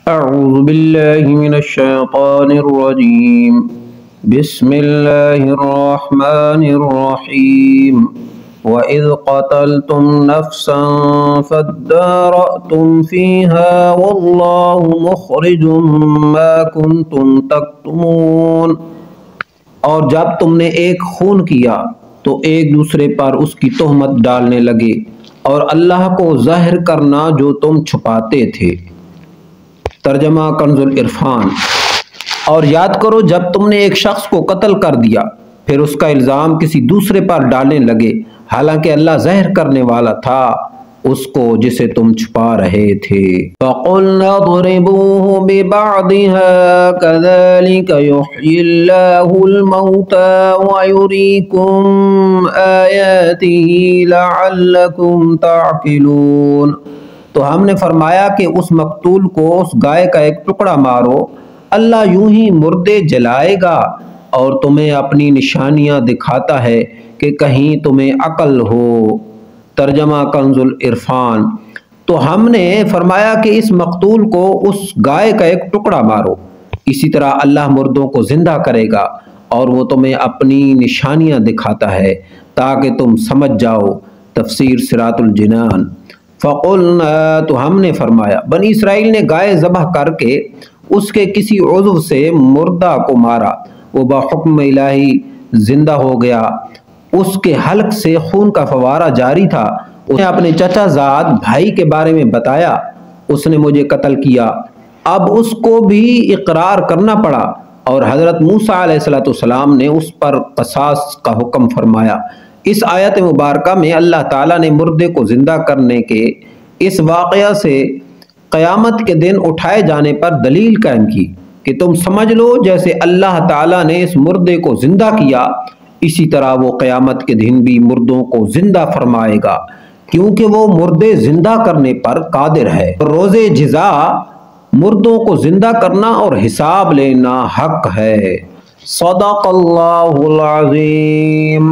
اعوذ باللہ من الشیطان الرجیم بسم اللہ الرحمن الرحیم وَإِذْ قَتَلْتُمْ نَفْسًا فَادَّارَأْتُمْ فِيهَا وَاللَّهُ مُخْرِجٌ مَا كُنْتُمْ تَكْتُمُونَ۔ اور جب تم نے ایک خون کیا تو ایک دوسرے پر اس کی تہمت ڈالنے لگے اور اللہ کو ظاہر کرنا جو تم چھپاتے تھے۔ ترجمہ کنز العرفان۔ اور یاد کرو جب تم نے ایک شخص کو قتل کر دیا پھر اس کا الزام کسی دوسرے پر ڈالنے لگے حالانکہ اللہ ظاہر کرنے والا تھا اس کو جسے تم چھپا رہے تھے۔ فَقُلْنَا اضْرِبُوهُ بِبَعْضِهَا كَذَلِكَ يُحْيِي اللَّهُ الْمَوْتَى وَيُرِيكُمْ آيَاتِهِ لَعَلَّكُمْ تَعْقِلُونَ۔ تو ہم نے فرمایا کہ اس مقتول کو اس گائے کا ایک ٹکڑا مارو، اللہ یوں ہی مردے جلائے گا اور تمہیں اپنی نشانیاں دکھاتا ہے کہ کہیں تمہیں عقل ہو۔ ترجمہ کنز العرفان۔ تو ہم نے فرمایا کہ اس مقتول کو اس گائے کا ایک ٹکڑا مارو، اسی طرح اللہ مردوں کو زندہ کرے گا اور وہ تمہیں اپنی نشانیاں دکھاتا ہے تاکہ تم سمجھ جاؤ۔ تفسیر صراط الجنان۔ فقلنا تو ہم نے فرمایا، بنی اسرائیل نے گائے ذبح کر کے اس کے کسی عضو سے مردہ کو مارا، وہ بحکم الہی زندہ ہو گیا، اس کے حلق سے خون کا فوارہ جاری تھا۔ اس نے اپنے چچا زاد بھائی کے بارے میں بتایا، اس نے مجھے قتل کیا، اب اس کو بھی اقرار کرنا پڑا اور حضرت موسیٰ علیہ السلام نے اس پر قصاص کا حکم فرمایا۔ اس آیت مبارکہ میں اللہ تعالیٰ نے مردے کو زندہ کرنے کے اس واقعہ سے قیامت کے دن اٹھائے جانے پر دلیل قائم کی کہ تم سمجھ لو جیسے اللہ تعالیٰ نے اس مردے کو زندہ کیا اسی طرح وہ قیامت کے دن بھی مردوں کو زندہ فرمائے گا کیونکہ وہ مردے زندہ کرنے پر قادر ہے۔ روز جزا مردوں کو زندہ کرنا اور حساب لینا حق ہے۔ صدق اللہ العظیم۔